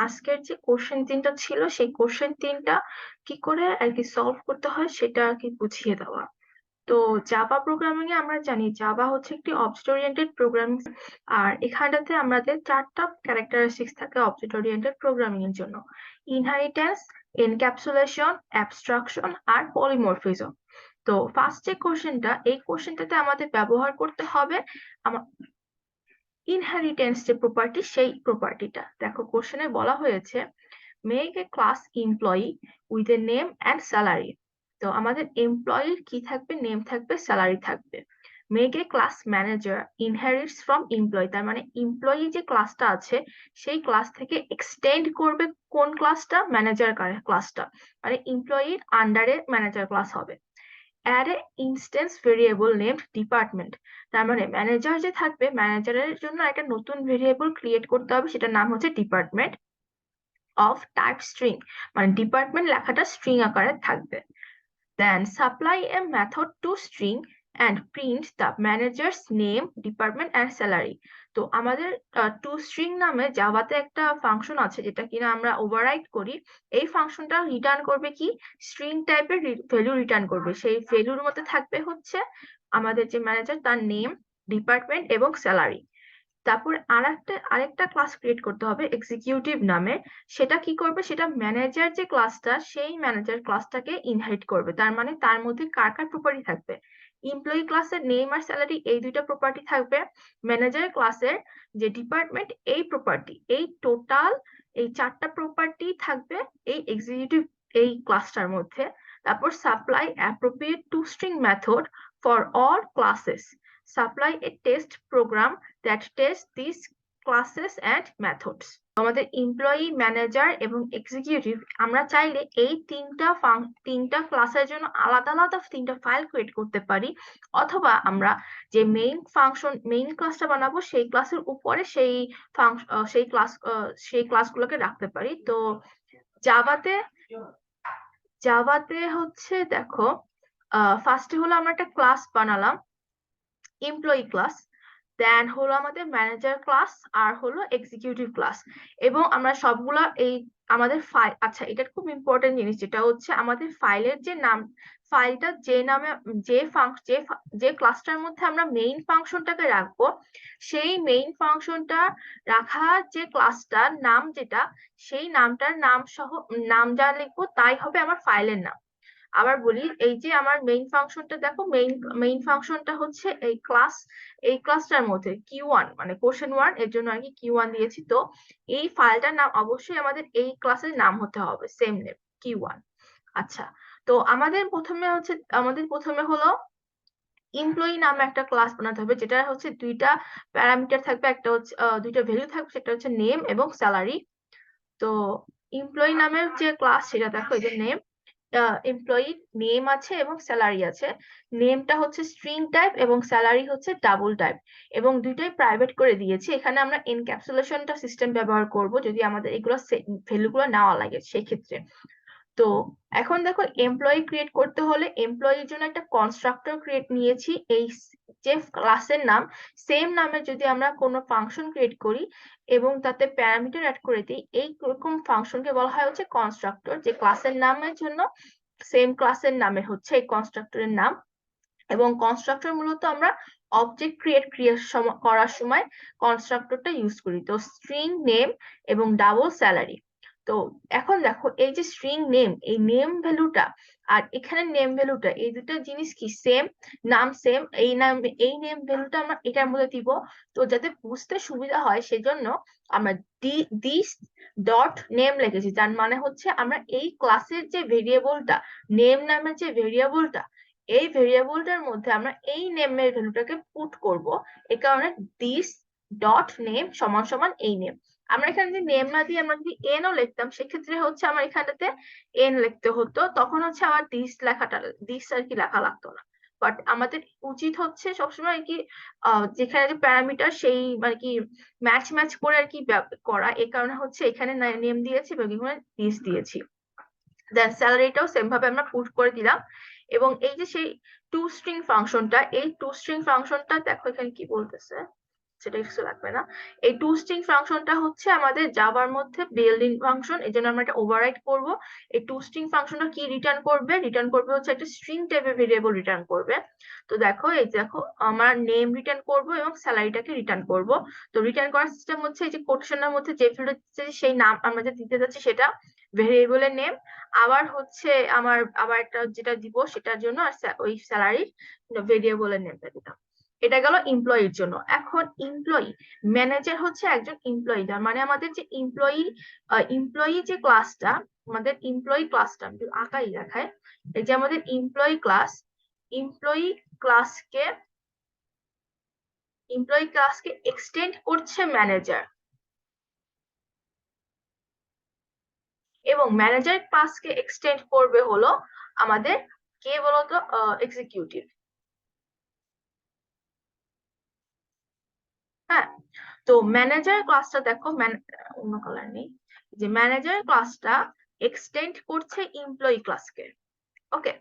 আজকের যে কোশ্চেন 3টা ছিল সেই কোশ্চেন 3টা কি করে আর কি সলভ করতে হয় সেটা আর কি বুঝিয়ে দেওয়া। তো জাভা প্রোগ্রামিং এ আমরা জানি জাভা হচ্ছে একটি অবজেক্ট ওরিয়েন্টেড প্রোগ্রামিং। আর এখানটাতে আমাদের 4টা ক্যারেক্টারিস্টিক্স থাকে অবজেক্ট ওরিয়েন্টেড প্রোগ্রামিং এর জন্য: ইনহেরিটেন্স, এনক্যাপসুলেশন, অ্যাবস্ট্রাকশন আর পলিমরফিজম। তো ফার্স্ট যে কোশ্চেনটা, এই কোশ্চেনটাতে আমাদের ব্যবহার করতে হবে ইনহেরিটেন্স যে প্রপার্টি, সেই প্রপার্টিটা। দেখো কোশ্চেনে বলা হয়েছে make a class employee with a name and salary. তো আমাদের এমপ্লয়ির কি থাকবে? নেম থাকবে, স্যালারি থাকবে। Make a class manager inherits from employee, তার মানে এমপ্লয়ি যে ক্লাসটা আছে সেই ক্লাস থেকে এক্সটেন্ড করবে কোন ক্লাসটা? ম্যানেজার ক্লাসটা। মানে এমপ্লয়ির আন্ডারে ম্যানেজার ক্লাস হবে। Add a instance variable named department, তার মানে ম্যানেজার যে থাকবে, ম্যানেজারের জন্য একটা নতুন ভেরিয়েবল ক্রিয়েট করতে হবে, সেটার নাম হচ্ছে ডিপার্টমেন্ট অফ টাইপ স্ট্রিং, মানে ডিপার্টমেন্ট লেখাটা স্ট্রিং আকারে থাকবে। Then supply a method to string and print the manager's name, department and salary. তো আমাদের টু স্ট্রিং নামে জাভাতে একটা ফাংশন আছে যেটা কিনা আমরা ওভাররাইড করি। এই ফাংশনটা রিটার্ন করবে কি? স্ট্রিং টাইপের ভ্যালু রিটার্ন করবে। সেই ভ্যালুর মধ্যে থাকবে হচ্ছে আমাদের যে ম্যানেজার, তার নেম, ডিপার্টমেন্ট এবং স্যালারি। তারপর আরেকটা ক্লাস ক্রিয়েট করতে হবে এক্সিকিউটিভ নামে। সেটা কি করবে? সেটা ম্যানেজার যে ক্লাসটা, সেই ম্যানেজার ক্লাসটাকে ইনহেরিট করবে। তার মানে তার মধ্যে কার কার প্রপার্টি থাকবে? এমপ্লয়ি ক্লাসের নেম আর স্যালারি, এই দুইটা প্রপার্টি থাকবে। ম্যানেজার ক্লাসের যে ডিপার্টমেন্ট, এই প্রপার্টি, এই টোটাল এই 4টা প্রপার্টি থাকবে এই এক্সিকিউটিভ এই ক্লাসটার মধ্যে। তারপর supply appropriate to string method for all classes, supply a test program that test these classes and methods. আমাদের এমপ্লয়ি, ম্যানেজার এবং এক্সিকিউটিভ, আমরা চাইলে এই তিনটা ক্লাসের জন্য আলাদা আলাদা 3টা ফাইল ক্রিয়েট করতে পারি। অথবা আমরা যে মেইন ক্লাসটা বানাবো সেই ক্লাসের উপরে সেই ক্লাসগুলোকে রাখতে পারি। তো জাভাতে জাভাতে হচ্ছে দেখো, ফার্স্টে হলো আমরা একটা ক্লাস বানালাম, এমপ্লয়ি ক্লাস। দেন হলো আমাদের ম্যানেজার ক্লাস, আর হলো এক্সিকিউটিভ ক্লাস। এবং আমরা সবগুলা এই আমাদের ফাইল, আচ্ছা এটা খুব ইম্পর্টেন্ট জিনিস, যেটা হচ্ছে আমাদের ফাইলের যে নাম, ফাইলটা যে নামে যে ক্লাসটার মধ্যে আমরা মেইন ফাংশনটাকে রাখবো, সেই মেইন ফাংশনটা রাখা যে ক্লাসটার নাম যেটা, সেই নামটার নাম সহ নাম যা লিখবো তাই হবে আমার ফাইলের নাম। আবার বলি, এই যে আমার মেইন ফাংশনটা দেখো, মেইন ফাংশনটা হচ্ছে এই ক্লাসটার মধ্যে Q1, মানে কোশ্চেন 1, এর জন্য আর কি Q1 দিয়েছি। তো এই ফাইলটার নাম অবশ্যই আমাদের এই ক্লাসের নাম হতে হবে, সেম নেম Q1। আচ্ছা, তো আমাদের প্রথমে হলো এমপ্লয়ি নামে একটা ক্লাস বানাতে হবে, যেটা হচ্ছে দুইটা প্যারামিটার থাকবে, একটা হচ্ছে দুইটা ভ্যালু থাকবে, সেটা হচ্ছে নেম এবং স্যালারি। তো এমপ্লয়ি নামের যে ক্লাস, সেটা দেখো এই যে নেম, এমপ্লয়ি নেম আছে এবং স্যালারি আছে। নেমটা হচ্ছে স্ট্রিং টাইপ এবং স্যালারি হচ্ছে ডাবল টাইপ, এবং দুইটাই প্রাইভেট করে দিয়েছি। এখানে আমরা এনক্যাপসুলেশনটা সিস্টেম ব্যবহার করব যদি আমাদের এগুলো ভ্যালুগুলো নেওয়া লাগে সেক্ষেত্রে। তো এখন দেখো, এমপ্লয়ি ক্রিয়েট করতে হলে এমপ্লয়ির জন্য একটা কনস্ট্রাক্টর ক্রিয়েট নিয়েছি। এই যে ক্লাসের নাম, সেম নামে যদি আমরা কোনো ফাংশন ক্রিয়েট করি এবং তাতে প্যারামিটার অ্যাড করে দিই, এই রকম ফাংশনকে বলা হয় হচ্ছে কনস্ট্রাক্টর। যে ক্লাসের নামের জন্য সেম ক্লাসের নামে হচ্ছে এই কনস্ট্রাক্টরের নাম। এবং কনস্ট্রাক্টর মূলত আমরা অবজেক্ট করার সময় কনস্ট্রাক্টরটা ইউজ করি। তো স্ট্রিং নেম এবং ডাবল স্যালারি। তো এখন দেখো, এই যে স্ট্রিং নেম, এই নেম ভ্যালুটা আর এখানে নেম ভ্যালুটা, এই দুটো জিনিস কি সেম, নাম সেম, এই নেম ভ্যালুটা আমরা এটার মধ্যে দিব। তো যাতে বুঝতে সুবিধা হয় সেজন্য আমরা দিস ডট নেম লিখেছি, যার মানে হচ্ছে আমরা এই ক্লাসের যে ভেরিয়েবলটা, নেম নামের যে ভেরিয়েবলটা, এই ভেরিয়েবলটার মধ্যে আমরা এই নেমের ভ্যালুটাকে পুট করব। এই কারণে দিস ডট নেম সমান সমান এই নেম। আমরা এখানে যদি নেম না দিয়ে আমরা যদি এন ও লিখতাম, সেক্ষেত্রে হচ্ছে আমার এখানটাতে এন লিখতে হতো, তখন হচ্ছে আমার দিস আর কি লেখা লাগতো না। বাট আমাদের উচিত হচ্ছে সবসময় আর কি যেখানে যে প্যারামিটার, সেই মানে কি ম্যাচ করে আর কি করা। এই কারণে হচ্ছে এখানে নেম দিয়েছি এবং এখানে দিস দিয়েছি। দেন স্যালারিটাও সেম ভাবে আমরা পুট করে দিলাম। এবং এই যে সেই টু স্ট্রিং ফাংশনটা, এই টু স্ট্রিং ফাংশনটা দেখো এখানে কি বলতেছে। সেটা কিছু লাগবে না। এই টু স্ট্রিং ফাংশনটা হচ্ছে আমাদের জাভার মধ্যে বিল্ডিং ফাংশন, এই জন্য আমরা এটা ওভাররাইড করব। এই টু স্ট্রিং ফাংশনটা কি রিটার্ন করবে? রিটার্ন করবে হচ্ছে একটা স্ট্রিং টাইপের ভেরিয়েবল রিটার্ন করবে। তো দেখো, এই দেখো আমরা নেম রিটার্ন করব এবং স্যালারিটাকে রিটার্ন করব। তো রিটার্ন করার সিস্টেম হচ্ছে এই যে কোটেশনের মধ্যে যে ফিল্ড হচ্ছে সেই নাম আমরা যে দিতে যাচ্ছি সেটা ভেরিয়েবলের নেম, আবার হচ্ছে আবার একটা যেটা দিব সেটার জন্য আর ওই স্যালারির ভেরিয়েবলের নেমটা দিতাম। এটা গেল এমপ্লয়ির জন্য। এখন এমপ্লয়ি ম্যানেজার হচ্ছে একজন এমপ্লয়ি, তার মানে আমাদের যে এমপ্লয়ি যে ক্লাসটা, আমাদের এমপ্লয়ি ক্লাসটা আমি আঁকাই দেখায়। এই যে আমাদের এমপ্লয়ি ক্লাসকে এক্সটেন্ড করছে ম্যানেজার, এবং ম্যানেজার ক্লাসকে এক্সটেন্ড করবে হলো আমাদের কে বলতো? এক্সিকিউটিভ। হ্যাঁ, তো ম্যানেজার ক্লাসটা দেখো, অন্য কালার নেই, যে ম্যানেজার ক্লাসটা এক্সটেন্ড করছে এমপ্লয়ি ক্লাসকে। ওকে,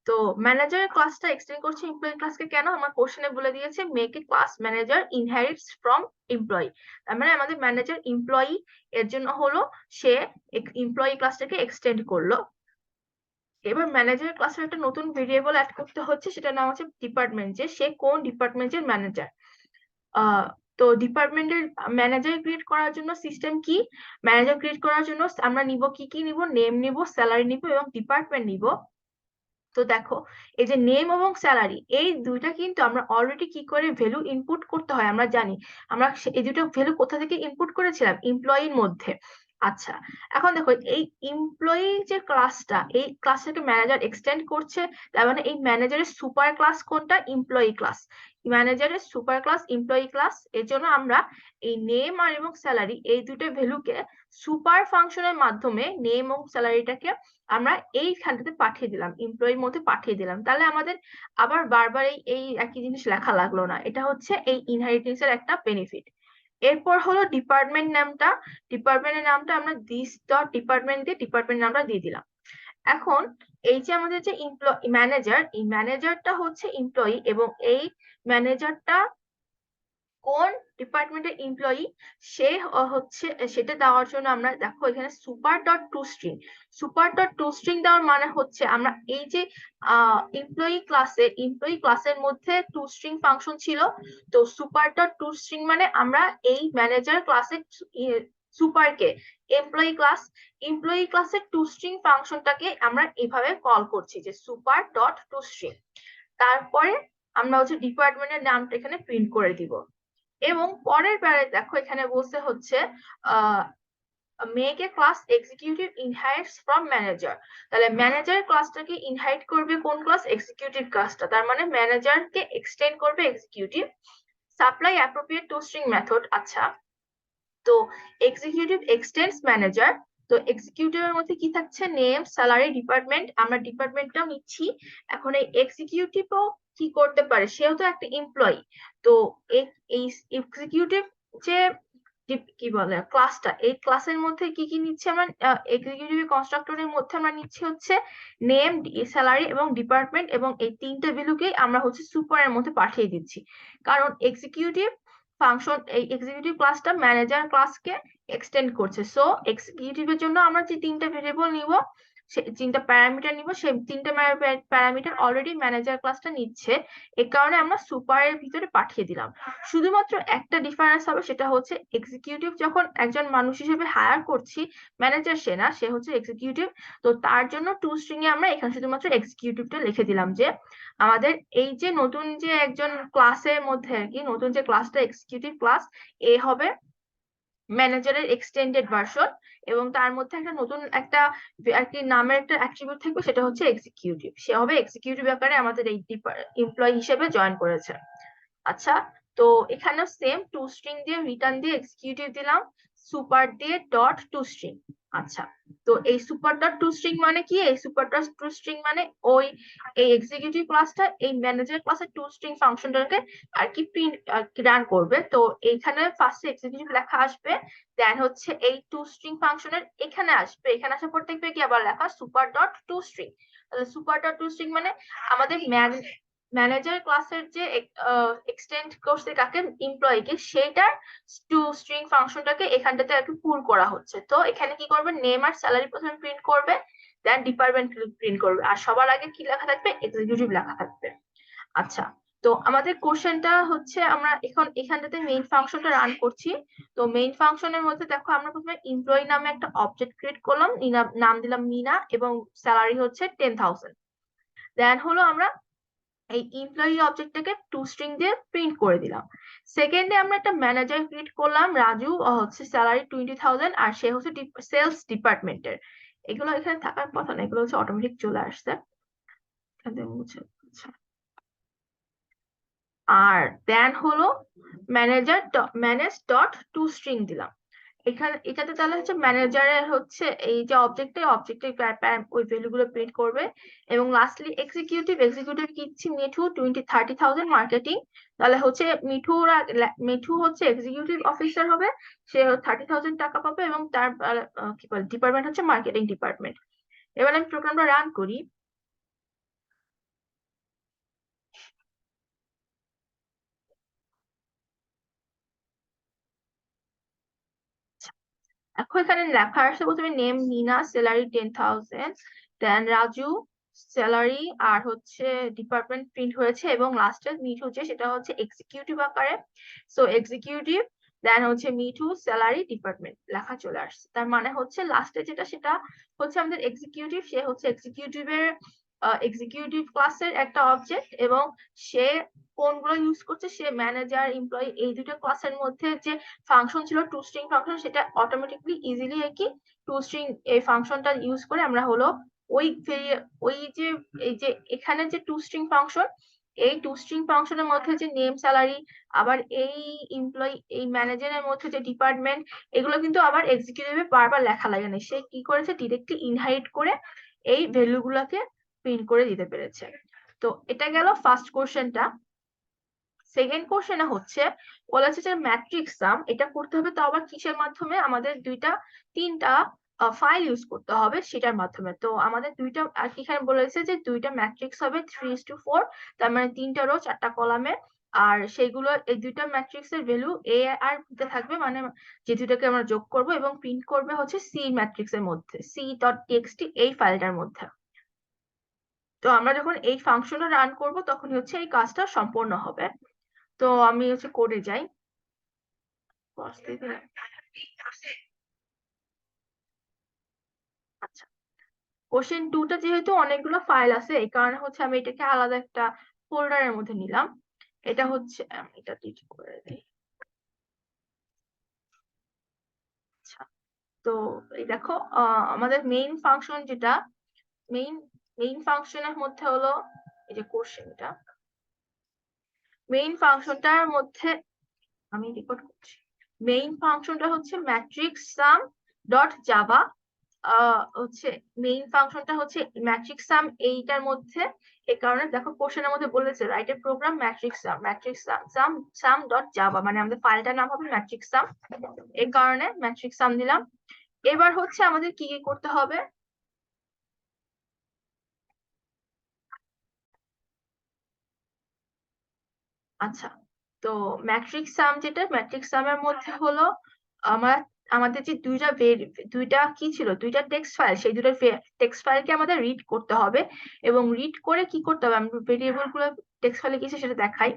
তো ম্যানেজার ক্লাসটা এক্সটেন্ড করছে এমপ্লয়ি ক্লাসকে কেন? আমার কোশ্চেনে বলে দিয়েছে make a class manager inherits from employee. তার মানে আমাদের ম্যানেজার এমপ্লয়ি, এর জন্য হলো সে এমপ্লয়ি ক্লাসটাকে এক্সটেন্ড করলো। এবার ম্যানেজার ক্লাসের একটা নতুন ভেরিয়েবল অ্যাড করতে হচ্ছে, সেটা নাম হচ্ছে ডিপার্টমেন্ট, যে সে কোন ডিপার্টমেন্টের ম্যানেজার। তো ডিপার্টমেন্টের ম্যানেজার ক্রিয়েট করার জন্য সিস্টেম কি? ম্যানেজার ক্রিয়েট করার জন্য আমরা নিব কি নিব? নেম নিব, স্যালারি নিব এবং ডিপার্টমেন্ট নিব। তো দেখো, এই যে নেম এবং স্যালারি, এই দুইটা কিন্তু আমরা অলরেডি কি করে ভ্যালু ইনপুট করতে হয় আমরা জানি। আমরা এই দুটো ভ্যালু কোথা থেকে ইনপুট করেছিলাম? এমপ্লয়ির মধ্যে। আচ্ছা, এখন দেখো এই এমপ্লয়ি যে ক্লাসটা, এই ক্লাসটাকে ম্যানেজার এক্সটেন্ড করছে, তার মানে এই ম্যানেজারের সুপার ক্লাস কোনটা? Employee class. ম্যানেজারের সুপার ক্লাস এমপ্লয়ি ক্লাস, এর জন্য আমরা এই নেম আর এবং স্যালারি এই দুটো ভ্যালুকে সুপার ফাংশনের মাধ্যমে নেম এবং স্যালারিটাকে আমরা এইখানটাতে পাঠিয়ে দিলাম, এমপ্লয়ির মধ্যে পাঠিয়ে দিলাম। তাহলে আমাদের আবার বারবার এই একই জিনিস লেখা লাগলো না। এটা হচ্ছে এই ইনহেরিটেন্স এর একটা বেনিফিট। এরপর হলো ডিপার্টমেন্ট নামটা। ডিপার্টমেন্টের নামটা আমরা দিস ডট ডিপার্টমেন্ট দিয়ে ডিপার্টমেন্ট নামটা দিয়ে দিলাম। এখন এই যে আমাদের যে ম্যানেজার, এই ম্যানেজারটা হচ্ছে এমপ্লয়ি, এবং এই ম্যানেজারটা কোন ডিপার্টমেন্টের এমপ্লয়ি সে হচ্ছে, সেটা দেওয়ার জন্য আমরা দেখো এখানে super dot two string. Super dot two string দেওয়ার মানে হচ্ছে আমরা এই যে এমপ্লয়ি ক্লাসের মধ্যে টু স্ট্রিং ফাংশন ছিল, তো সুপার ডট টু স্ট্রিং মানে আমরা এই ম্যানেজার ক্লাসের সুপারকে এমপ্লয়ি ক্লাসের টু স্ট্রিং ফাংশনটাকে আমরা এভাবে কল করছি যে সুপার ডট টু স্ট্রিং। তারপরে আমরা হচ্ছে ডিপার্টমেন্টের নামটা এখানে প্রিন্ট করে দিব। এবং পরের প্যারায় দেখো এখানে বলছে হচ্ছে make a class executive inherits from manager. তাহলে ম্যানেজার ক্লাসটাকে ইনহাইট করবে কোন ক্লাস? এক্সিকিউটিভ ক্লাসটা। তার মানে ম্যানেজারকে এক্সটেন্ড করবে executive. Supply appropriate to string method. আচ্ছা, তো এক্সিকিউটিভ এক্সটেন্ডস ম্যানেজার। তো এক্সিকিউটিভের মধ্যে কি থাকছে? Name, salary, department. আমরা ডিপার্টমেন্টটাও নিচ্ছি। এখন এই এক্সিকিউটিভও কি করতে পারে? সেও তো একটা এমপ্লয়ি। তো এই এক্সিকিউটিভ যে কি বলে ক্লাসটা, এই ক্লাসের মধ্যে কি নিচ্ছে আমরা? এক্সিকিউটিভ কনস্ট্রাক্টরের মধ্যে আমরা নিচ্ছি হচ্ছে নেম, স্যালারি এবং ডিপার্টমেন্ট, এবং এই তিনটা ভ্যালুকেই আমরা হচ্ছে সুপারের মধ্যে পাঠিয়ে দিচ্ছি। কারণ এক্সিকিউটিভ ফাংশন, এই এক্সিকিউটিভ ক্লাসটা ম্যানেজার ক্লাসকে এক্সটেন্ড করছে। সো এক্সিকিউটিভের জন্য আমরা যে তিনটা ভেরিয়েবল নিব, তিনটা প্যারামিটার নিব, সেই তিনটা প্যারামিটার অলরেডি ম্যানেজার ক্লাসটা নিচ্ছে, এ কারণে আমরা সুপারের ভিতরে পাঠিয়ে দিলাম। শুধুমাত্র একটা ডিফারেন্স হবে, সেটা হচ্ছে এক্সিকিউটিভ যখন একজন মানুষ হিসেবে হায়ার করছি, ম্যানেজার সে না, সে হচ্ছে এক্সিকিউটিভ। তো তার জন্য টু স্ট্রিং এ আমরা এখানে শুধুমাত্র এক্সিকিউটিভটা লিখে দিলাম, যে আমাদের এই যে নতুন যে একজন ক্লাসের মধ্যে আর কি, নতুন যে ক্লাসটা এক্সিকিউটিভ ক্লাস, এ হবে ম্যানেজারের এক্সটেন্ডেড ভার্সন, এবং তার মধ্যে একটা নতুন একটা নামের একটা অ্যাট্রিবিউট থাকবে, সেটা হচ্ছে এক্সিকিউটিভ। সে হবে এক্সিকিউটিভ আকারে আমাদের এই এমপ্লয়ি হিসেবে জয়েন করেছে। আচ্ছা, তো এখানে সেম টু স্ট্রিং দিয়ে রিটার্ন দিয়ে এক্সিকিউটিভ দিলাম, সুপার দিয়ে ডট টু স্ট্রিং। আচ্ছা, তো এই সুপার ডট টু স্ট্রিং মানে কি? এই সুপার ডট টু স্ট্রিং মানে ওই এই এক্সিকিউটিভ ক্লাসটা এই ম্যানেজার ক্লাসের টু স্ট্রিং ফাংশনটাকে আর কি প্রিন্ট রান করবে। তো এইখানে ফার্স্টে এক্সিকিউটিভ লেখা আসবে, দেন হচ্ছে এই টু স্ট্রিং ফাংশনের এখানে আসবে, এখানে আসার পর দেখবে কি আবার লেখা সুপার ডট টু স্ট্রিং। তাহলে সুপার ডট টু স্ট্রিং মানে আমাদের ম্যানেজার ক্লাসের যে এক্সটেন্ড করছে কাকে, এমপ্লয়িকে, সেটার টু স্ট্রিং ফাংশনটাকে এখানটাতে আর কি পুল করা হচ্ছে। তো এখানে কি করবে, নেম আর স্যালারি প্রথমে প্রিন্ট করবে, দেন ডিপার্টমেন্ট প্রিন্ট করবে, আর সবার আগে কি লেখা থাকবে, এক্সিকিউটিভ লেখা থাকবে। আচ্ছা, তো আমাদের কোশ্চেনটা হচ্ছে আমরা এখন এখানটাতে মেইন ফাংশনটা রান করছি। তো মেইন ফাংশনের মধ্যে দেখো আমরা প্রথমে এমপ্লয়ি নামে একটা অবজেক্ট ক্রিয়েট করলাম, নাম দিলাম মিনা, এবং স্যালারি হচ্ছে 10,000। দেন হলো আমরা এই এমপ্লয়ি অবজেক্টটাকে টু স্ট্রিং দিয়ে প্রিন্ট করে দিলাম। সেকেন্ডে আমরা একটা ম্যানেজার ক্রিয়েট করলাম, রাজু, হচ্ছে স্যালারি 20,000, আর সে হচ্ছে সেলস ডিপার্টমেন্টের। এগুলো এখানে থাকার কথা না, এগুলো হচ্ছে অটোমেটিক চলে আসছে এখান থেকে মুছে। আচ্ছা, আর দেন হলো ম্যানেজ ডট টু স্ট্রিং দিলাম এখানে। এটাতে তাহলে হচ্ছে ম্যানেজারের হচ্ছে এই যে অবজেক্টে ওই ভ্যালু গুলো প্রিন্ট করবে। এবং লাস্টলি এক্সিকিউটিভ কি দিচ্ছি, মিঠু 30,000 মার্কেটিং। তাহলে হচ্ছে মিঠু হচ্ছে এক্সিকিউটিভ অফিসার হবে, সে 30,000 টাকা পাবে, এবং তার কি বলে ডিপার্টমেন্ট হচ্ছে মার্কেটিং ডিপার্টমেন্ট। এবার আমি প্রোগ্রামটা রান করি। এখন এখানে লেখা আসছে প্রথমে নেম মিনা, স্যালারি 10,000, দেন রাজু স্যালারি আর হচ্ছে ডিপার্টমেন্ট প্রিন্ট হয়েছে, এবং লাস্টে মিঠু যে সেটা হচ্ছে এক্সিকিউটিভ আকারে। সো এক্সিকিউটিভ, দেন হচ্ছে মিঠু স্যালারি ডিপার্টমেন্ট লেখা চলে আসছে। তার মানে হচ্ছে লাস্টে যেটা সেটা হচ্ছে আমাদের এক্সিকিউটিভ, সে হচ্ছে এক্সিকিউটিভ ক্লাসের একটা অবজেক্ট, এবং সে কোনগুলো ইউজ করছে, সে ম্যানেজার এমপ্লয়ি এই দুটো ক্লাসের মধ্যে যে ফাংশন ছিল টু স্ট্রিং ফাংশন, সেটা অটোমেটিকলি ইজিলি আর কি টু স্ট্রিং এই ফাংশনটা ইউজ করে আমরা হলো ওই ওই যে এই যে এখানে যে টু স্ট্রিং ফাংশন, এই টু স্ট্রিং ফাংশনের মধ্যে যে নেম স্যালারি, আবার এই এমপ্লয়ি এই ম্যানেজারের মধ্যে যে ডিপার্টমেন্ট, এগুলো কিন্তু আবার এক্সিকিউটিভে বারবার লেখা লাগে না, সে কি করেছে ডিরেক্টলি ইনহাইট করে এই ভ্যালু গুলাকে প্রিন্ট করে দিতে পেরেছে। তো এটা গেল ফার্স্ট কোশ্চেনটা। সেকেন্ড কোশ্চেনে হচ্ছে বলেছে যে ম্যাট্রিক্স সাম, এটা করতে হবে তো আবার কিসের মাধ্যমে, আমাদের তিনটা ফাইল ইউজ করতে হবে সেটার মাধ্যমে। তো আমাদের দুইটা আর কি এখানে বলেছে যে দুইটা ম্যাট্রিক্স হবে 3:4, তার মানে 3টা রো 4টা কলামে। আর সেইগুলো এই দুইটা ম্যাট্রিক্স এর ভ্যালু এ আর বিতে থাকবে, মানে যে দুটাকে আমরা যোগ করব, এবং প্রিন্ট করবে হচ্ছে সি ম্যাট্রিক্স এর মধ্যে, c.txt এই ফাইলটার মধ্যে। তো আমরা যখন এই ফাংশনটা রান করব তখন হচ্ছে এই কাজটা সম্পূর্ণ হবে। তো আমি হচ্ছে কোডে যাই। আচ্ছা, কোশ্চেন 2টা যেহেতু অনেকগুলো ফাইল আছে, এই কারণে হচ্ছে আমি এটাকে আলাদা একটা ফোল্ডারের মধ্যে নিলাম। এটা হচ্ছে আমি এটা ডিলিট করে দিই। আচ্ছা, তো এই দেখো আমাদের মেইন ফাংশন যেটা, মেইন মেইন ফাংশনের মধ্যে হলো এই যে কোশ্চেনটা, মেইন ফাংশনটার মধ্যে আমি রেকর্ড করছি। মেইন ফাংশনটা হচ্ছে ম্যাট্রিক্স সাম ডট জাভা, হচ্ছে মেইন ফাংশনটা হচ্ছে ম্যাট্রিক্স সাম এইটার মধ্যে। এই কারণে দেখো কোশ্চেনের মধ্যে বলেছে write a program matrix sum dot Java, মানে আমাদের ফাইলটার নাম হবে ম্যাট্রিক্স সাম, এই কারণে ম্যাট্রিক্স সাম দিলাম। এবার হচ্ছে আমাদের কি কি করতে হবে। আচ্ছা, তো ম্যাট্রিক্স সাম যেটা, ম্যাট্রিক্স সামের মধ্যে হলো আমার আমাদের যে দুইটা কি ছিল, দুইটা টেক্সট ফাইল, সেই দুটো টেক্সট ফাইলকে আমাদের রিড করতে হবে। এবং রিড করে কি করতে হবে, আমি ভেরিয়েবল গুলো টেক্সট ফাইলে কিছু সেটা দেখাই।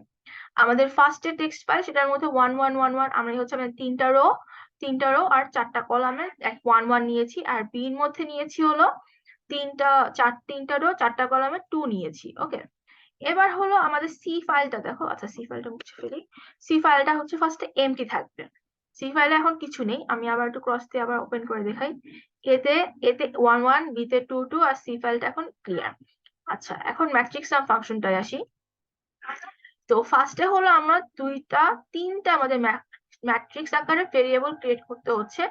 আমাদের ফার্স্টের টেক্সট ফাইল সেটার মধ্যে 1111 আমরা হচ্ছে আমাদের তিনটা রো আর 4টা কলামের 11 নিয়েছি, আর বি এর মধ্যে নিয়েছি হলো তিনটা রো 4টা কলামের 2 নিয়েছি। ওকে, এবার হলো আমাদের সি ফাইলটা দেখো। আচ্ছা, সি ফাইলটা মুছে ফেলি। সি ফাইলটা হচ্ছে ফার্স্টে এমটি থাকবে। সি ফাইলে এখন কিছু নেই, আমি আবার একটু ক্রস দিয়ে আবার ওপেন করে দেখাই। এতে এতে 11, বিতে 22, আর সি ফাইলটা এখন ক্লিয়ার। আচ্ছা, এখন ম্যাট্রিক্স সাম ফাংশনটায় আসি। তো ফার্স্টে হলো আমরা তিনটা আমাদের ম্যাট্রিক্স আকারে ভেরিয়েবল ক্রিয়েট করতে হচ্ছে।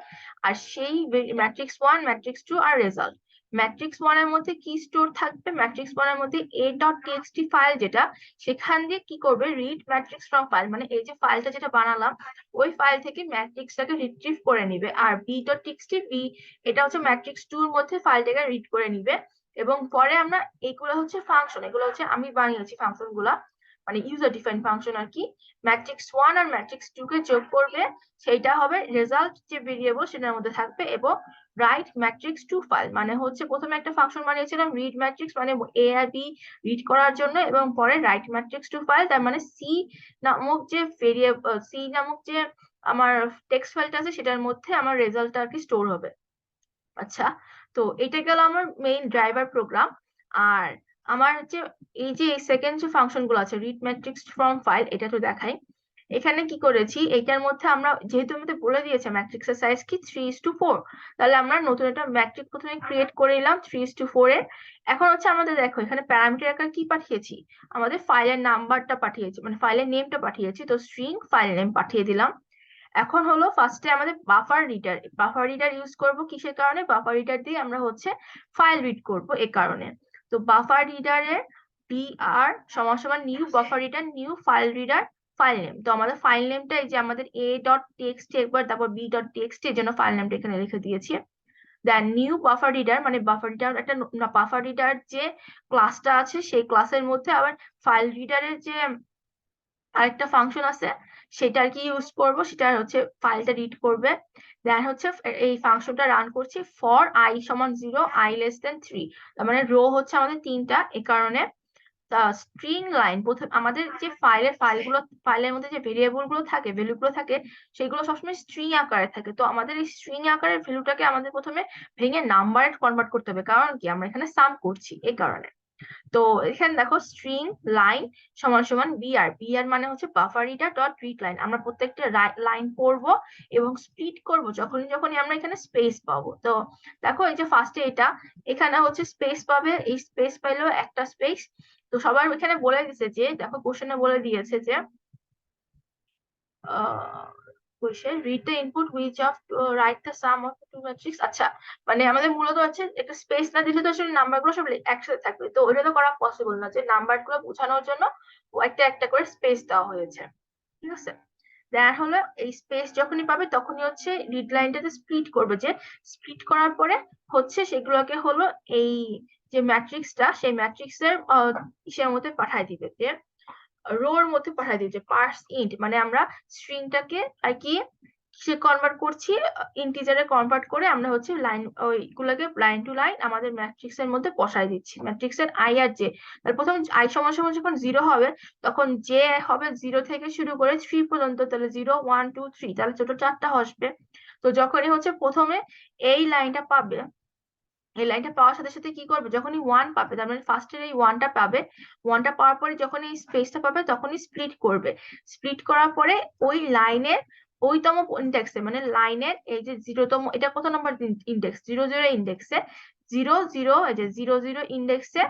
আর সেই ম্যাট্রিক্স 1, ম্যাট্রিক্স 2 আর রেজাল্ট। ম্যাট্রিক্স 1 এর মধ্যে কি স্টোর থাকবে, ম্যাট্রিক্স 1 এর মধ্যে a.txt ফাইল যেটা, সেখান দিয়ে কি করবে, রিড ম্যাট্রিক্স ফ্রম ফাইল, মানে এই যে ফাইলটা যেটা বানালাম ওই ফাইল থেকে ম্যাট্রিক্সটাকে রিট্রিভ করে নিবে। আর b.txt, এটা হচ্ছে ম্যাট্রিক্স 2 এর মধ্যে ফাইলটাকে রিড করে নিবে। এবং পরে আমরা এগুলো হচ্ছে ফাংশন, এগুলো হচ্ছে আমি বানিয়েছি ফাংশন গুলা, মানে ইউজার ডিফাইন ফাংশন আর কি। ম্যাট্রিক্স 1 আর ম্যাট্রিক্স 2 কে যোগ করবে, সেইটা হবে রেজাল্ট যে ভেরিয়েবল সেটার মধ্যে থাকবে। এবং রাইট ম্যাট্রিক্স টু ফাইল, মানে হচ্ছে প্রথমে একটা ফাংশন বানিয়েছিলাম রিড ম্যাট্রিক্স, মানে এ আর বি রিড করার জন্য, এবং পরে রাইট ম্যাট্রিক্স টু ফাইল, তার মানে সি নামক যে ভেরিয়েবল, সি নামক যে আমার টেক্সট ফাইলটা আছে সেটার মধ্যে আমার রেজাল্টটা আর কি স্টোর হবে। আচ্ছা, তো এটা গেল আমার মেইন ড্রাইভার প্রোগ্রাম। আর আমার হচ্ছে এই যে সেকেন্ড যে ফাংশন গুলো আছে রিড ম্যাট্রিক্স ফ্রম ফাইল, এটা তো দেখাই। এখানে কি করেছি, এটার মধ্যে আমরা যেহেতু আমাদের বলে দিয়েছে ম্যাট্রিক্সের সাইজ কি 3:4, তাহলে আমরা নতুন একটা ম্যাট্রিক্স প্রথমে ক্রিয়েট করে নিলাম 3:4 এর। এখন হচ্ছে আমাদের দেখো এখানে প্যারামিটার আকারে কি পাঠিয়েছি, আমাদের ফাইলের নাম্বারটা পাঠিয়েছি, মানে ফাইলের নেমটা পাঠিয়েছি, তো স্ট্রিং ফাইল নেম পাঠিয়ে দিলাম। এখন হলো ফার্স্টে আমাদের বাফার রিডার ইউজ করব কিসের কারণে, বাফার রিডার দিয়ে আমরা হচ্ছে ফাইল রিড করব এই কারণে। তো বাফার রিডারের br সমান সমান new buffer reader new file reader file name. তো আমাদের ফাইল নেমটা এই যে আমাদের a.txt একবার, তারপর b.txt, এর জন্য ফাইল নেমটা এখানে লিখে দিয়েছি। দেন নিউ বাফার রিডার, মানে বাফার রিডার একটা বাফার রিডার যে ক্লাসটা আছে সেই ক্লাসের মধ্যে আবার ফাইল রিডারের যে আরেকটা ফাংশন আছে সেটা আর কি ইউজ করবো, সেটা হচ্ছে ফাইলটা রিড করবে। দেন হচ্ছে এই ফাংশনটা রান করছি ফর i সমান 0 i লেস দেন 3, তার মানে রো হচ্ছে আমাদের 3টা, এ কারণে স্ট্রিং লাইন প্রথম আমাদের যে ফাইলের মধ্যে যে ভেরিয়েবল গুলো থাকে, ভ্যালু গুলো থাকে, সেগুলো সবসময় স্ট্রিং আকারে থাকে। তো আমাদের এই স্ট্রিং আকারের ভ্যালুটাকে আমাদের প্রথমে ভেঙে নাম্বারে কনভার্ট করতে হবে, কারণ কি আমরা এখানে সাম করছি এই কারণে। তো এখানে দেখো স্ট্রিং লাইন সমান সমান বিআর মানে হচ্ছে buffer reader dot read line. আমরা প্রত্যেকটা লাইন পড়বো এবং স্প্লিট করব যখনই যখনই আমরা এখানে স্পেস পাবো। তো দেখো এই যে ফার্স্টে এটা এখানে হচ্ছে স্পেস পাবে, এই স্পেস পাইলেও একটা স্পেস। তো সবার এখানে বলে দিছে যে, দেখো কোশ্চেনে বলে দিয়েছে যে question read the input which of write the sum of two matrix. আচ্ছা, মানে আমাদের মূলত হচ্ছে একটা স্পেস না দিলে তো আসলে নাম্বার গুলো সব একসাথে থাকবে, তো ওইটা তো করা পসিবল না, যে নাম্বার গুলো বোঝানোর জন্য একটা একটা করে স্পেস দেওয়া হয়েছে। ঠিক আছে, দেন হলো এই স্পেস যখনই পাবে তখনই হচ্ছে রিড লাইনটাতে স্প্লিট করবে, যে স্প্লিট করার পরে হচ্ছে সেগুলোকে হলো এই যে ম্যাট্রিক্সটা সেই ম্যাট্রিক্সের ইসের মধ্যে পাঠায় দিবে, যে রোর মধ্যে পাঠিয়ে দিয়েছে পার্স ইন্ট, মানে আমরা স্ট্রিংটাকে আর কি সে কনভার্ট করছি ইন্টিজারে কনভার্ট করে আমরা হচ্ছে লাইন ওইগুলোকে লাইন টু লাইন আমাদের ম্যাট্রিক্স এর মধ্যে বসাই দিচ্ছি। ম্যাট্রিক্সের আই আর জে, তাহলে প্রথম আই সমান সমান যখন 0 হবে তখন জে হবে 0 থেকে শুরু করে 3 পর্যন্ত, তাহলে 0 1 2 3, তাহলে ছোট 4টা আসবে। তো যখনই হচ্ছে প্রথমে এই লাইনটা পাবে, এই লাইনটা পাওয়ার সাথে সাথে কি করবে, যখনই 1 পাবে তার মানে ফার্স্টের এই 1টা পাবে, 1টা পাওয়ার পরে যখন এই স্পেসটা পাবে তখনই স্প্লিট করবে। স্প্লিট করার পরে ওই লাইনের ওইতম ইন্ডেক্সে, মানে লাইনের এই যে 0তম, এটা কত নম্বর ইন্ডেক্স, 0 0 ইন্ডেক্সে, 0 0 এই যে 0 0 ইন্ডেক্সে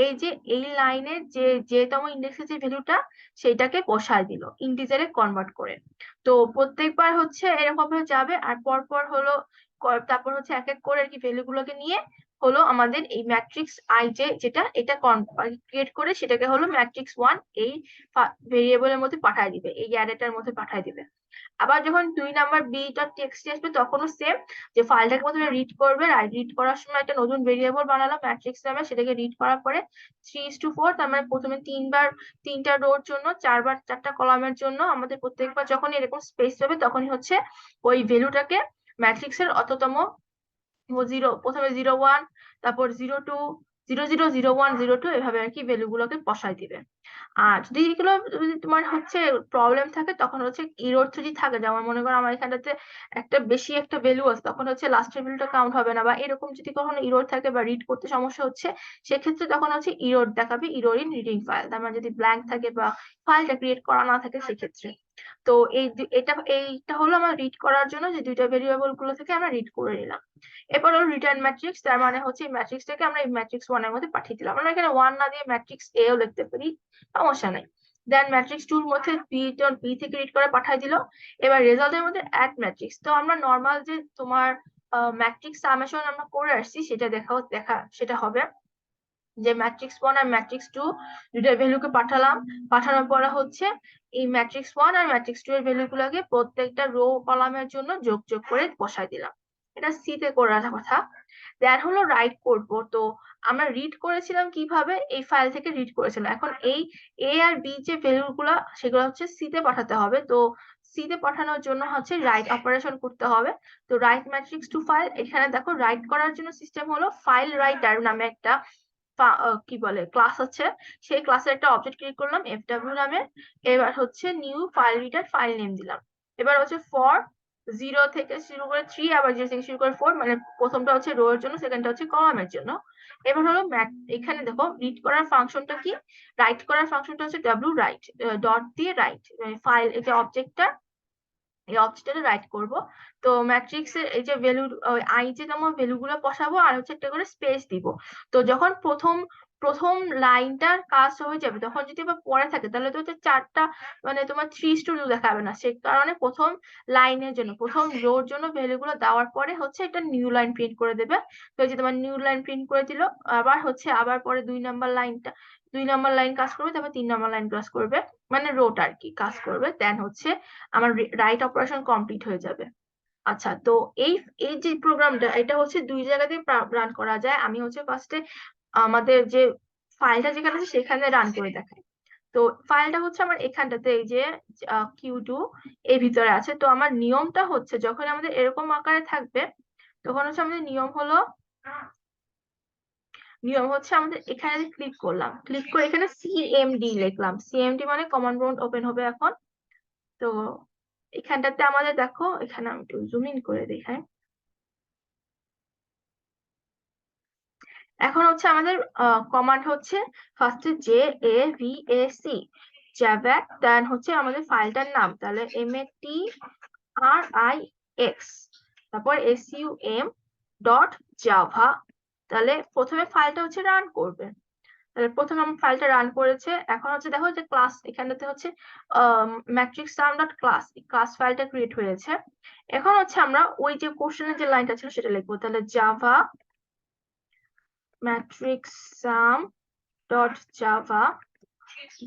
এই যে এই লাইনের যে যেতম ইন্ডেক্সের যে ভ্যালুটা সেইটাকে বসায় দিল ইন্টিজারে কনভার্ট করে। তো প্রত্যেকবার হচ্ছে এরকম ভাবে যাবে, আর পরপর হলো তারপর হচ্ছে এক এক করে আর কি ভ্যালু গুলোকে নিয়ে হলো আমাদের এই ম্যাট্রিক্স আই যে যেটা এটা ক্রিয়েট করে সেটাকে হলো ম্যাট্রিক্স 1 এই ভেরিয়েবলের মধ্যে পাঠিয়ে দিবে, এই অ্যারেটার মধ্যে পাঠিয়ে দিবে। আবার যখন 2 নাম্বার বি ডট টেক্সট আসবে তখনও সেম, যে ফাইলটাকে প্রথমে রিড করবে, আর রিড করার সময় একটা নতুন ভেরিয়েবল বানালাম ম্যাট্রিক্স নামে, সেটাকে রিড করার পরে 3:4, তার মানে প্রথমে 3টা রোর জন্য 4টা কলামের জন্য আমাদের প্রত্যেকবার যখন এরকম স্পেস পাবে তখনই হচ্ছে ওই ভ্যালুটাকে ম্যাট্রিক্সের অততম 0, প্রথমে 0 1, তারপর 0 2, 0 0 0 1 0 2, এভাবে আর কি ভ্যালু গুলোকে বসাই দিবে। আর যদি এগুলো যদি তোমার হচ্ছে প্রবলেম থাকে তখন হচ্ছে ইরর যদি থাকে, যেমন মনে করো আমার এখানটাতে একটা বেশি একটা ভ্যালু আছে, তখন হচ্ছে লাস্টের ভ্যালুটা কাউন্ট হবে না, বা এরকম যদি কখনো ইরর থাকে বা রিড করতে সমস্যা হচ্ছে সেক্ষেত্রে তখন হচ্ছে ইরর দেখাবে, ইরর ইন রিডিং ফাইল। তার মানে যদি ব্ল্যাঙ্ক থাকে বা ফাইলটা ক্রিয়েট করা না থাকে সেক্ষেত্রে। তো এইটা হলো আমার রিড করার জন্য যে দুইটা ভেরিয়েবল গুলো থেকে আমরা রিড করে নিলাম। এরপর হলো রিটার্ন ম্যাট্রিক্স, তার মানে হচ্ছে এই ম্যাট্রিক্সটাকে আমরা এই ম্যাট্রিক্স 1 এর মধ্যে পাঠিয়ে দিলাম। আমরা এখানে 1 না দিয়ে ম্যাট্রিক্স এ ও লিখতে পারি, সমস্যা নাই। দেন ম্যাট্রিক্স 2 এর মধ্যে বি থেকে রিড করে পাঠিয়ে দিল। এবার রেজাল্টের মধ্যে অ্যাড ম্যাট্রিক্স, তো আমরা নর্মাল যে তোমার ম্যাট্রিক্স সামেশন আমরা করে আসছি সেটা সেটা হবে যে ম্যাট্রিক্স 1 আর ম্যাট্রিক্স 2 দুইটার ভ্যালুকে পাঠালাম, পাঠানোর পরে হচ্ছে এই ম্যাট্রিক্স 1 আর ম্যাট্রিক্স 2 এর ভ্যালু গুলোকে প্রত্যেকটা রো কলামের জন্য যোগ করে বসাই দিলাম। এটা সি তে করার কথা। দেন হলো রাইট করবো, তো আমরা রিড করেছিলাম কিভাবে, এই ফাইল থেকে রিড করেছিলাম। এখন এই এ আর বি যে ভ্যালু গুলা সেগুলো হচ্ছে সি তে পাঠাতে হবে। তো সি তে পাঠানোর জন্য হচ্ছে রাইট অপারেশন করতে হবে। তো রাইট ম্যাট্রিক্স টু ফাইল, এখানে দেখো রাইট করার জন্য সিস্টেম হলো ফাইল রাইটার নামে একটা কি বলে ক্লাস আছে। সেই ক্লাসের একটা অবজেক্ট ক্রিয়েট করলাম এফডব্লিউ নামে। এবার হচ্ছে new file reader file name দিলাম। এবার হচ্ছে ফর 0 থেকে শুরু করে 3, আবার 0 থেকে শুরু করে 4, মানে প্রথমটা হচ্ছে রো এর জন্য, সেকেন্ডটা হচ্ছে কলামের জন্য। এবার হলো এখানে দেখো রিড করার ফাংশনটা কি, রাইট করার ফাংশনটা হচ্ছে ডাব্লিউ রাইট ডট দিয়ে রাইট ফাইল, এটা অবজেক্টটা, এই অবজেক্টটা রাইট করব। তো ম্যাট্রিক্স এর এই যে ভ্যালু আই যে তোমার ভ্যালু গুলো বসাবো আর হচ্ছে একটা করে স্পেস দিব। তো যখন প্রথম প্রথম লাইনটার কাজ হয়ে যাবে, তখন যদি আবার পরে থাকে তাহলে তো হচ্ছে চারটা, মানে তোমার 3:2 দেখাবে না। সেই কারণে প্রথম লাইনের জন্য, প্রথম রোর জন্য ভ্যালু গুলো দেওয়ার পরে হচ্ছে একটা নিউ লাইন প্রিন্ট করে দেবে। তো এই যে তোমার নিউ লাইন প্রিন্ট করে দিল। আবার হচ্ছে আবার পরে 2 নাম্বার লাইন কাজ করবে, তারপর 3 নাম্বার লাইন কাজ করবে, মানে রোট আর কি কাজ করবে। দেন হচ্ছে আমার রাইট অপারেশন কমপ্লিট হয়ে যাবে। আচ্ছা, তো এই এই যে প্রোগ্রামটা, এটা হচ্ছে 2 জায়গাতে রান করা যায়। আমি হচ্ছে ফার্স্টে আমাদের যে ফাইলটা যেখানে আছে সেখানে রান করে দেখাই। তো ফাইলটা হচ্ছে আমার এখানটাতে, এই যে Q2 এর ভিতরে আছে। তো আমার নিয়মটা হচ্ছে যখন আমাদের এরকম আকারে থাকবে, তখন হচ্ছে আমাদের নিয়ম হচ্ছে আমাদের এখানে ক্লিক করলাম, ক্লিক করে এখানে সিএমডি লিখলাম। সিএমডি মানে কমান্ড প্রম্পট ওপেন হবে এখন। তো এখানটাতে আমাদের দেখো, এখানে আমি একটু জুম ইন করে দেখাই। এখন হচ্ছে আমাদের কমান্ড হচ্ছে ফার্স্টে JAVAC, জ্যাভাক। দেন হচ্ছে আমাদের ফাইলটার নাম, তাহলে MATRIX, তারপর SUM.java। তাহলে প্রথমে ফাইলটা হচ্ছে রান করবে। তাহলে প্রথমে আমার ফাইলটা রান করেছে। এখন হচ্ছে দেখো যে ক্লাস, এখানটাতে হচ্ছে matrix sum dot class, class ফাইলটা ক্রিয়েট হয়েছে। এখন হচ্ছে আমরা ওই যে কোশ্চেনের যে লাইনটা ছিল সেটা লিখবো। তাহলে Java matrix sum dot Java,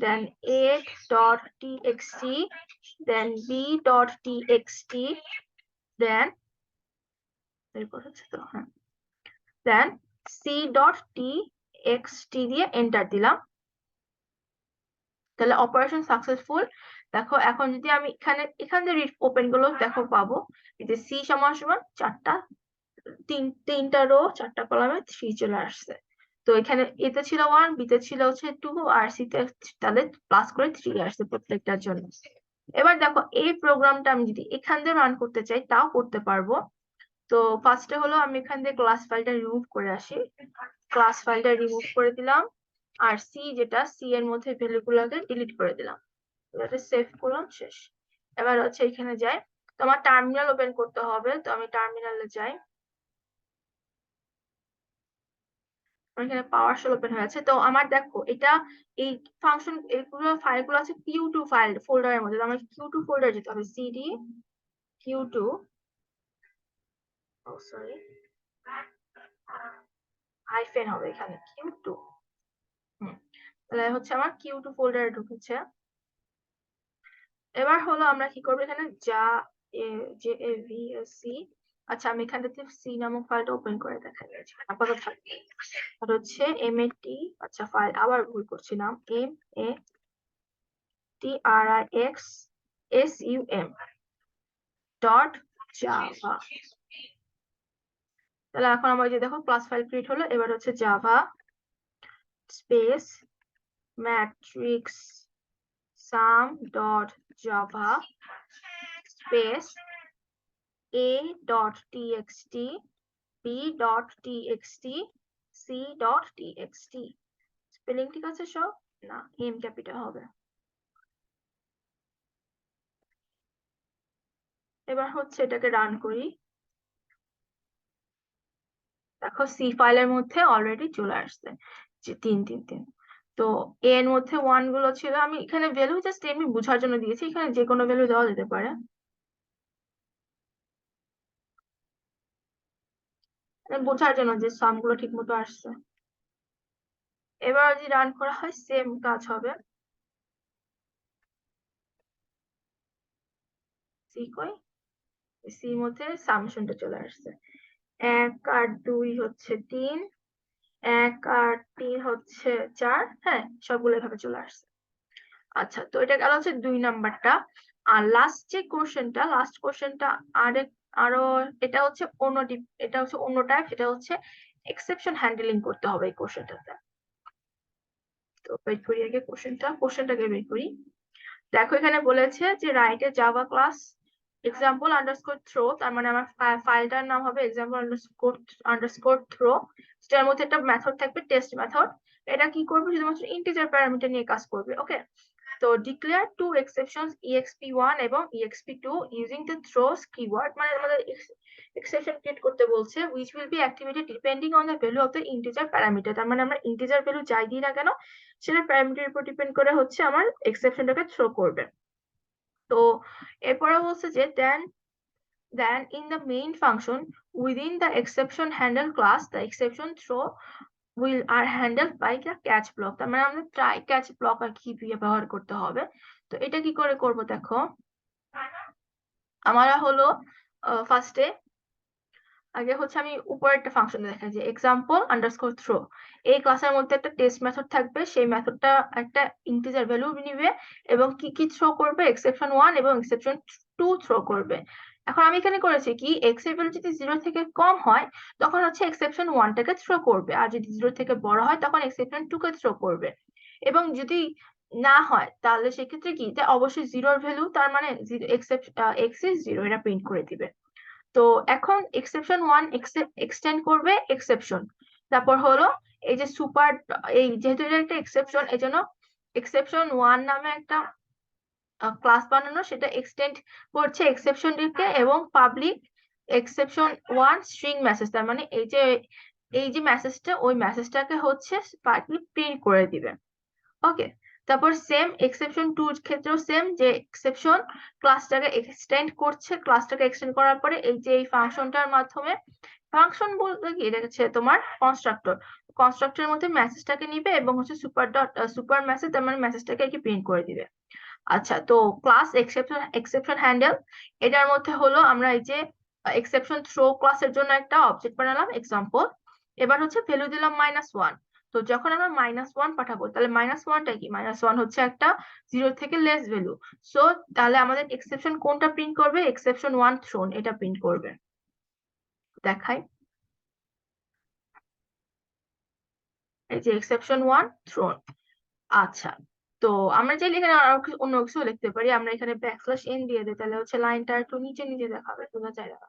দেন a.txt, দেন b.txt, দেন এরপর হচ্ছে তো হ্যাঁ, দেন c.txt দিয়ে এন্টার দিলাম। তাহলে অপারেশন সাকসেসফুল। দেখো এখন যদি আমি এখানে রিড ওপেন গুলো দেখো পাবো, এই যে সি সমান সমান তিনটা রো 4টা কলামে 3 চলে আসছে। তো এখানে এতে ছিল 1, বিতে ছিল হচ্ছে 2, আর সি তে তাদের প্লাস করে 3 আসছে প্রত্যেকটার জন্য। এবার দেখো এই প্রোগ্রামটা আমি যদি এখান দিয়ে রান করতে চাই তাও করতে পারবো। তো ফার্স্টে হলো আমি এখান দিয়ে ক্লাস ফাইলটা রিমুভ করে আসি। ক্লাস ফাইলটা রিমুভ করে দিলাম, আর সি এর মধ্যে ভ্যালু গুলোকে ডিলিট করে দিলাম। এটাকে সেভ করলাম, শেষ। এবার হচ্ছে এখানে যাই, তো আমার টার্মিনাল ওপেন করতে হবে। তো আমি টার্মিনালে যাই, আমার এখানে পাওয়ার শেল ওপেন হয়ে আছে। তো আমার দেখো এটা এই ফাংশন এগুলো ফাইলগুলো আছে Q2 ফাইল ফোল্ডারের মধ্যে। তো আমার Q2 ফোল্ডার যেতে হবে, সিডি Q2, ও সরি হাইফেন হবে এখানে Q2। তাহলে হচ্ছে আমার Q2 ফোল্ডারে ঢুকেছে। এবার হলো আমরা কি করবো, এখানে JAVAC। আচ্ছা, আমি এখানটাতে সি নামক ফাইলটা ওপেন করে দেখাই যাচ্ছে আপাতত থাকবে। আর হচ্ছে MAT, আচ্ছা ফাইল আবার ভুল করছিলাম, MATRIXSUM.java। তাহলে এখন আমার যে দেখো ক্লাস ফাইল ক্রিয়েট হলো। এবার হচ্ছে Java space matrix sum.java space a.txt, b.txt, c.txt। Spelling ঠিক আছে সব? না, এম ক্যাপিটাল হবে। এবার হচ্ছে এটাকে রান করি। দেখো সি ফাইলের মধ্যে অলরেডি চলে আসছে যে 333। তো এ এর মধ্যে 1 গুলো ছিল, আমি এখানে ভ্যালু জাস্ট এমনি বোঝার জন্য দিয়েছি, এখানে যে কোনো ভ্যালু দেওয়া যেতে পারে। বোঝার জন্য যে সাম গুলো ঠিক মতো আসছে। এবার যদি রান করা হয় সেম কাজ হবে। সি কই, সির মধ্যে সামশনটা চলে আসছে। 1 আর 2 হচ্ছে 3, 1 আর 3 হচ্ছে 4, হ্যাঁ সবগুলো এভাবে চলে আসছে। আচ্ছা, তো এটা গেল হচ্ছে 2 নাম্বারটা। আর লাস্ট কোশ্চেনটা আরো এটা হচ্ছে এটা হচ্ছে অন্য টাইপ, সেটা হচ্ছে এক্সেপশন হ্যান্ডলিং করতে হবে এই কোশ্চেনটাতে। তো ওয়েট করি আগে কোশ্চেনটাকে বের করি। দেখো এখানে বলেছে যে write a Java class example underscore throw, তার মানে আমার ফাইলটার নাম হবে এক্সাম্পল আন্ডারস্কোর থ্রো। সেটার মধ্যে একটা মেথড থাকবে টেস্ট মেথড। এটা কি করবে, শুধুমাত্র ইন্টিজার প্যারামিটার নিয়ে কাজ করবে। ওকে, তো ডিক্লেয়ার টু এক্সেপশনস exp1 এবং exp2 using the throes keyword, মানে আমাদের এক্সেপশন ক্রিয়েট করতে বলছে which will be activated depending on the value of the integer parameter। তার মানে আমরা ইন্টিজার ভ্যালু যাই দিই না কেন, সেটা প্যারামিটারের উপর ডিপেন্ড করে হচ্ছে আমার এক্সেপশনটাকে থ্রো করবে। তো এরপরে বলছে যে then in the main function within the exception handle class the exception throw will are handled by the catch block। তার মানে আমরা ট্রাই ক্যাচ ব্লক আর কি ব্যবহার করতে হবে। তো এটা কি করে করব, দেখো আমরা হলো ফার্স্টে আগে হচ্ছে আমি উপরে একটা ফাংশন দেখাই যে এক্সাম্পল আন্ডারস্কোর থ্রো। এই ক্লাসের মধ্যে একটা টেস্ট মেথড থাকবে, সেই মেথডটা একটা ইন্টিজার ভ্যালু নিবে এবং কি কি থ্রো করবে, exception1 এবং exception2 থ্রো করবে। এখন আমি এখানে করেছি কি, এক্স এর ভ্যালু যদি 0 থেকে কম হয় তখন হচ্ছে exception1 টাকে থ্রো করবে, আর যদি 0 থেকে বড় হয় তখন exception2 কে থ্রো করবে। এবং যদি না হয় তাহলে সেক্ষেত্রে কি, অবশ্যই জিরোর ভ্যালু, তার মানে এক্স ইজ 0 এটা প্রিন্ট করে দিবে। তো এখন exception1 এক্সটেন্ড করবে এক্সেপশন, তারপর হলো এই যে সুপার, এই যেহেতু এটা একটা এক্সেপশন এই জন্য exception1 নামে একটা ক্লাস বানানো, সেটা এক্সটেন্ড করছে এক্সেপশনটিকে এবং পাবলিক exception1 স্ট্রিং মেসেজ, তার মানে এই যে মেসেজটা, ওই মেসেজটাকে হচ্ছে পাবলিক প্রিন্ট করে দিবে। ওকে, তারপর সেম exception2 এর ক্ষেত্রেও সেম, যে এক্সেপশন ক্লাসটাকে এক্সটেন্ড করার পরে এই যে এই ফাংশনটার মাধ্যমে, ফাংশন বলতে কি এটা হচ্ছে তোমার কনস্ট্রাক্টরের মধ্যে মেসেজটাকে নিবে এবং হচ্ছে সুপার মেসেজ, তার মানে মেসেজটাকে কি প্রিন্ট করে দিবে। আচ্ছা, তো ক্লাস এক্সেপশন হ্যান্ডেল, এটার মধ্যে হলো আমরা এই যে এক্সেপশন থ্রো ক্লাসের জন্য একটা অবজেক্ট বানালাম এক্সাম্পল। এবার হচ্ছে ভ্যালু দিলাম -1। তো যখন আমরা -1 পাঠাবো তাহলে -1টা কি, -1 হচ্ছে একটা 0 থেকে লেস ভ্যালু। সো তাহলে আমাদের এক্সেপশন কোনটা প্রিন্ট করবে, exception1 থ্রোন এটা প্রিন্ট করবে। দেখাই, এই যে exception1 থ্রোন। আচ্ছা, তো আমরা চাইলে এখানে আরো অন্য কিছু লিখতে পারি, আমরা এখানে \n দিয়ে দিই, তাহলে হচ্ছে লাইনটা একটু নিচে নিচে দেখাবে, বোঝা যায় না।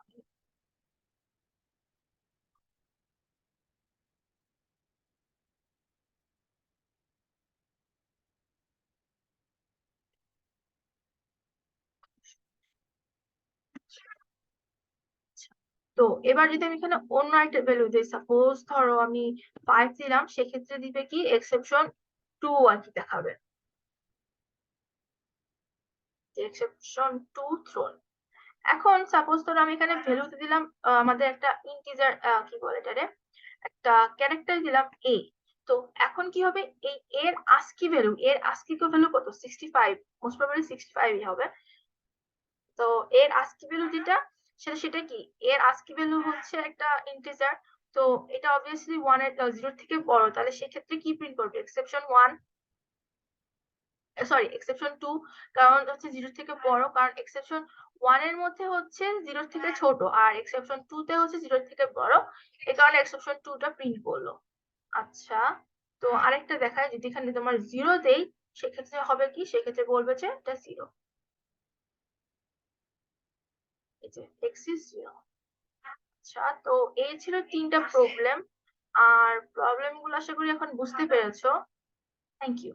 তো এবার যদি আমি এখানে অন্য একটা ভ্যালু দিই, সাপোজ ধরো আমি 5 দিলাম, সেক্ষেত্রে দিবে কি exception2 আর কি দেখাবে, exception2 থ্রোন। এখন সাপোজ ধরো আমি এখানে ভ্যালুতে দিলাম আমাদের একটা ইন্টিজার, কি বলে এটারে, একটা ক্যারেক্টার দিলাম a। তো এখন কি হবে, এই এর আস্কি ভ্যালু কত, 65, মোস্ট প্রবাবলি 65ই হবে। তো এর আস্কি ভ্যালু যেটা, সেটা কি, এর আস্কি ভ্যালু হচ্ছে একটা ইন্টিজার। তো এটা অবভিয়াসলি 0 থেকে বড়, তাহলে সেক্ষেত্রে কি প্রিন্ট করবে, exception2, কারণ হচ্ছে 0 থেকে বড়, কারণ exception1 এর মধ্যে হচ্ছে 0 থেকে ছোট আর exception2 তে হচ্ছে 0 থেকে বড়, এই কারণে exception2 টা প্রিন্ট করলো। আচ্ছা, তো আরেকটা দেখায়, যদি এখানে তোমার 0 দেই সেক্ষেত্রে হবে কি, সেক্ষেত্রে বলবে যে এটা 0, এই যে x is 0। আচ্ছা, তো এই ছিল 3টা প্রবলেম। আর প্রবলেম গুলো আশা করি এখন বুঝতে পেরেছো। Thank you.